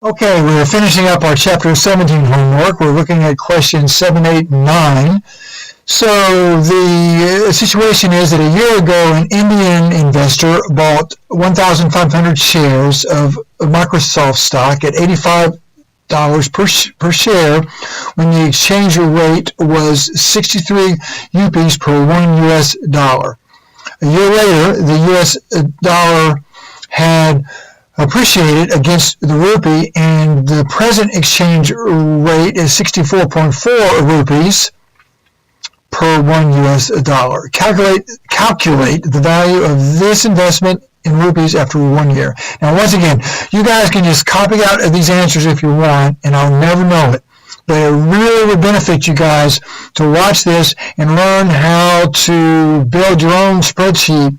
Okay, we're finishing up our Chapter 17 homework. We're looking at questions 7, 8, and 9. So the situation is that a year ago, an Indian investor bought 1,500 shares of Microsoft stock at $85 per share when the exchange rate was 63 UPs per $1 US dollar. A year later, the US dollar had appreciated against the rupee, and the present exchange rate is 64.4 rupees per $1 US dollar. Calculate the value of this investment in rupees after 1 year. Now, once again, you guys can just copy out these answers if you want, and I'll never know it. But it really would benefit you guys to watch this and learn how to build your own spreadsheet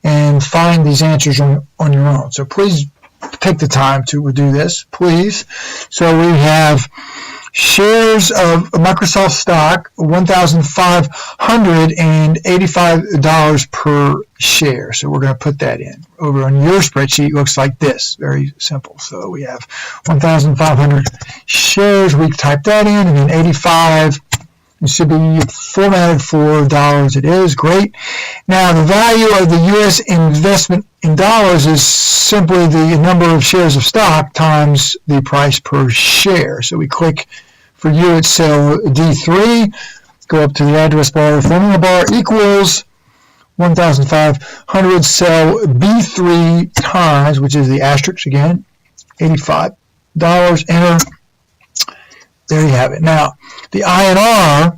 and find these answers on your own. So please take the time to do this, please. So we have shares of Microsoft stock, $1,585 per share. So we're going to put that in. Over on your spreadsheet, it looks like this. Very simple. So we have 1,500 shares. We type that in, and then 85. It should be formatted for dollars. It is. Great. Now, the value of the U.S. investment in dollars is simply the number of shares of stock times the price per share. So we click, for you at cell D3, go up to the address bar, formula bar equals 1,500, cell B3 times, which is the asterisk again, $85, enter. There you have it. Now, the INR,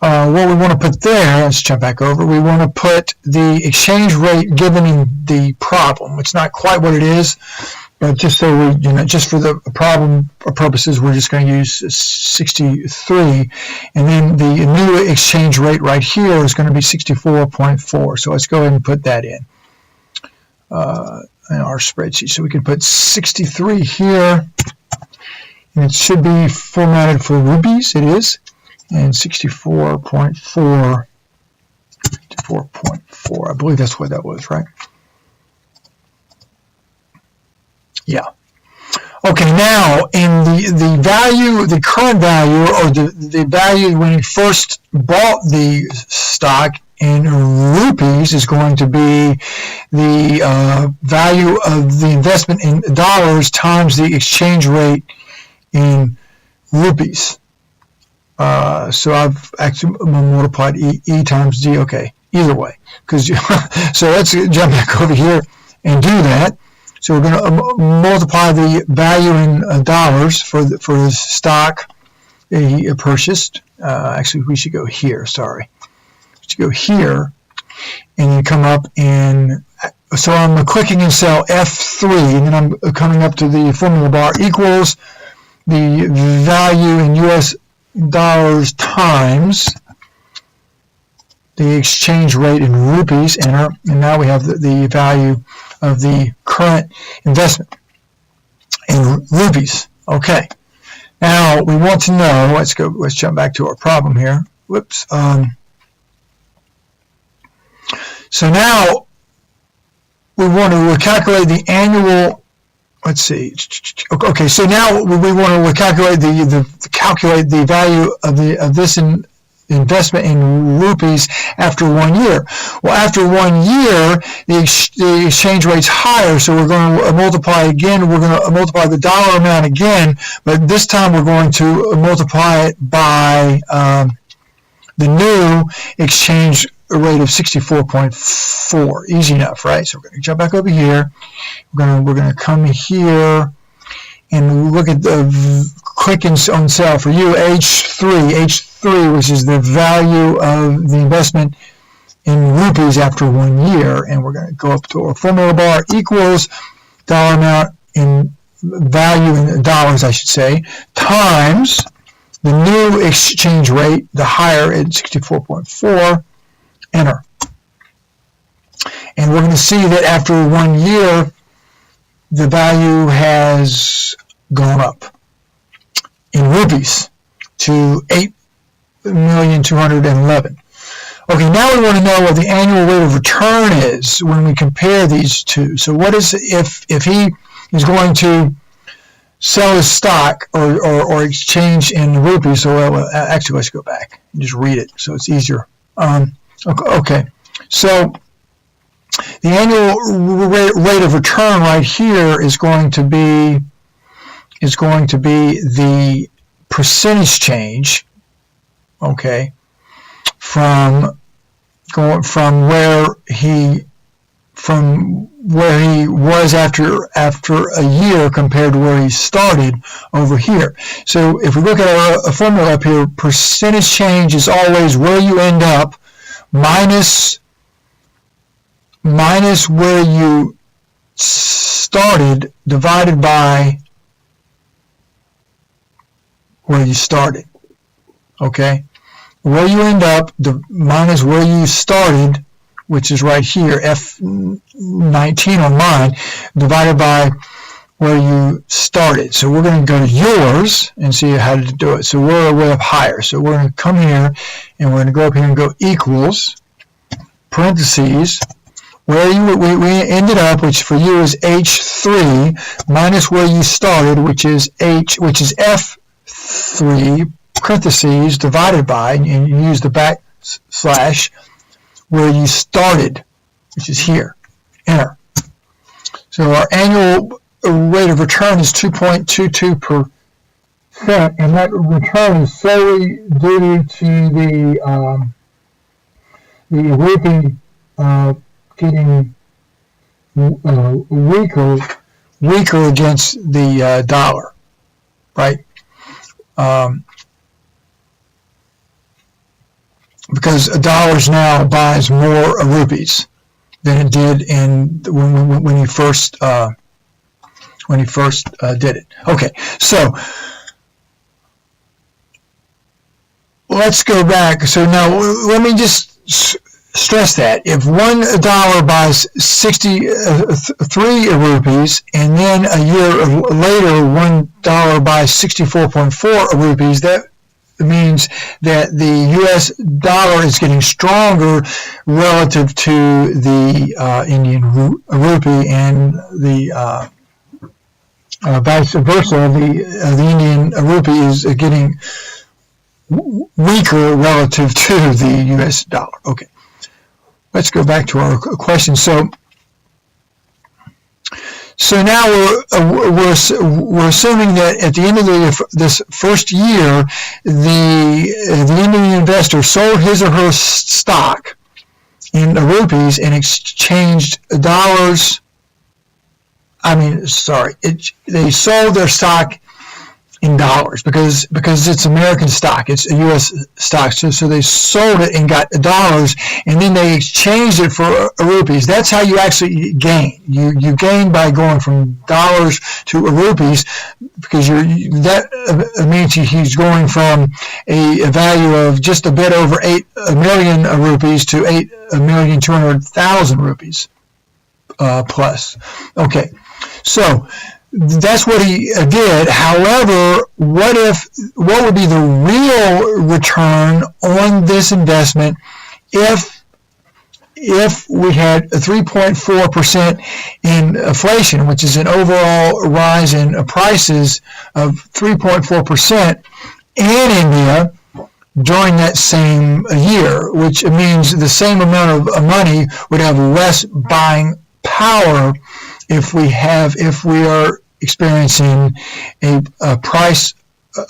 what we want to put there, let's jump back over, we want to put the exchange rate given in the problem. It's not quite what it is, but just so we, just for the problem purposes, we're just going to use 63, and then the new exchange rate right here is going to be 64.4. So let's go ahead and put that in our spreadsheet. So we can put 63 here. And it should be formatted for rupees. It is. And 64.4. I believe that's what that was, right? Yeah. Okay, now in the value, the current value, or the value when you first bought the stock in rupees is going to be the value of the investment in dollars times the exchange rate in rupees. So I've actually multiplied E times D. Okay, either way. So let's jump back over here and do that. So we're going to multiply the value in dollars for the stock he purchased. Actually, we should go here. Sorry. We should go here and then come up in. So I'm clicking in cell F3, and then I'm coming up to the formula bar equals the value in US dollars times the exchange rate in rupees, enter, and now we have the value of the current investment in rupees. Okay, now we want to know, let's jump back to our problem here. Whoops. So now we want to calculate the annual. Let's see. Okay, so now we want to calculate the value of this investment in rupees after 1 year. Well, after 1 year, the exchange rate's higher, so we're going to multiply again. We're going to multiply the dollar amount again, but this time we're going to multiply it by the new exchange rate of 64.4. Easy enough, right? So we're going to jump back over here. We're going to come here and look at the click on cell for you H3, which is the value of the investment in rupees after 1 year, and we're going to go up to our formula bar equals dollar amount in value in dollars, I should say, times the new exchange rate, the higher at 64.4. Enter. And we're going to see that after 1 year, the value has gone up in rupees to 8,211,000. Okay, now we want to know what the annual rate of return is when we compare these two. So what is if he is going to sell his stock or exchange in rupees. So actually, let's go back and just read it so it's easier. Okay, so the annual rate of return right here is going to be the percentage change. Okay, from where he was after a year compared to where he started over here. So if we look at a formula up here, percentage change is always where you end up minus where you started divided by where you started. Okay? Where you end up minus where you started, which is right here, F19 on mine, divided by where you started. So we're going to go to yours and see how to do it. So we're way up higher. So we're going to come here and we're going to go up here and go equals, parentheses, where we ended up, which for you is H3, minus where you started, which is F3, parentheses, divided by, and you use the backslash, where you started, which is here. Enter. So our annual rate of return is 2.22%, and that return is solely due to the rupee getting weaker against the dollar, right? Because a dollar now buys more rupees than it did when he first did it. Okay, so let's go back. So now let me just stress that if $1 buys 63 rupees, and then a year later $1 buys 64.4 rupees, that means that the U.S. dollar is getting stronger relative to the Indian rupee, and the vice versa. The Indian rupee is getting weaker relative to the U.S. dollar. Okay, let's go back to our question. So now we're assuming that at the end of this first year, the Indian investor sold his or her stock in rupees and exchanged dollars. They sold their stock in dollars because it's American stock, it's a U.S. stock. So they sold it and got dollars, and then they exchanged it for rupees. That's how you actually gain. You gain by going from dollars to rupees, because that means he's going from a value of just a bit over 8 million rupees to 8,200,000 rupees plus. Okay, so that's what he did. However, what would be the real return on this investment if we had a 3.4% in inflation, which is an overall rise in prices of 3.4%, and India during that same year, which means the same amount of money would have less buying power if we are experiencing a price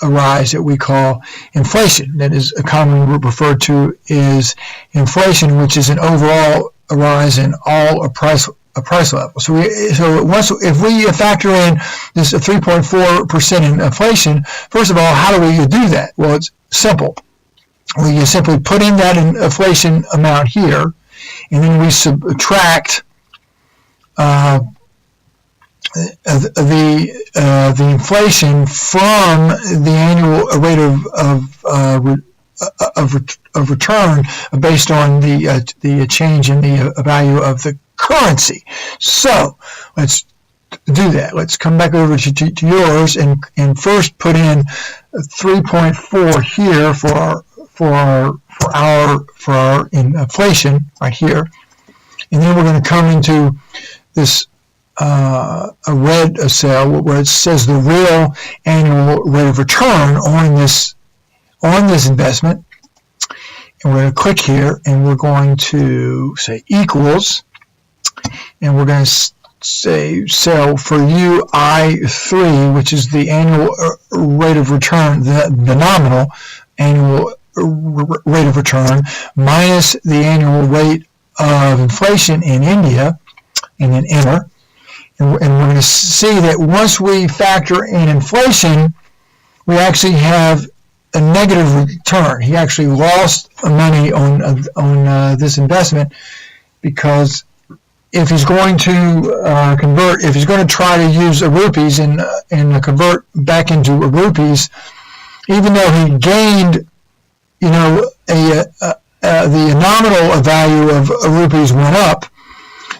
rise that we call inflation, that is commonly referred to as inflation, which is an overall rise in all a price level. So if we factor in this 3.4% in inflation, first of all, how do we do that? Well, it's simple. We simply put in that inflation amount here, and then we subtract the inflation from the annual rate of return based on the change in the value of the currency. So let's do that. Let's come back over to yours and first put in 3.4 here for our inflation right here, and then we're going to come into this a red cell where it says the real annual rate of return on this investment. And we're going to click here, and we're going to say equals, and we're going to say cell for you I3, which is the annual rate of return, the nominal annual rate of return, minus the annual rate of inflation in India, and then enter. And we're going to see that once we factor in inflation, we actually have a negative return. He actually lost money on this investment, because if he's going to convert, if he's going to try to use rupees and convert back into rupees, even though he gained, the nominal value of rupees went up,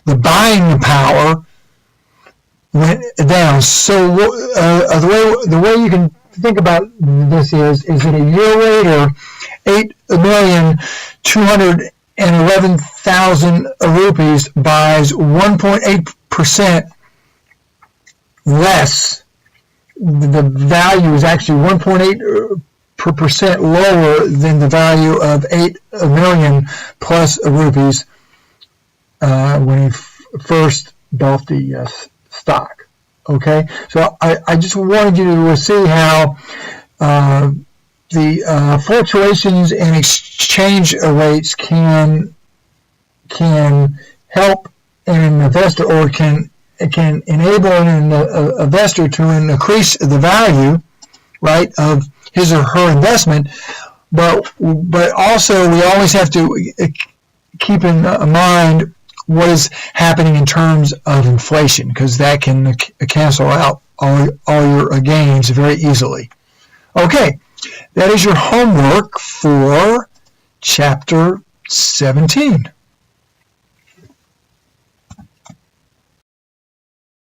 the buying power went down. So the way you can think about this is that a year later, 8,211,000 rupees buys 1.8% less. The value is actually 1.8% lower than the value of 8 million plus rupees when he first bought the stock. Okay, so I just wanted you to see how the fluctuations in exchange rates can help an investor, or can enable an investor to increase the value, right, of his or her investment. But also we always have to keep in mind what is happening in terms of inflation, because that can cancel out all your gains very easily. Okay, that is your homework for Chapter 17.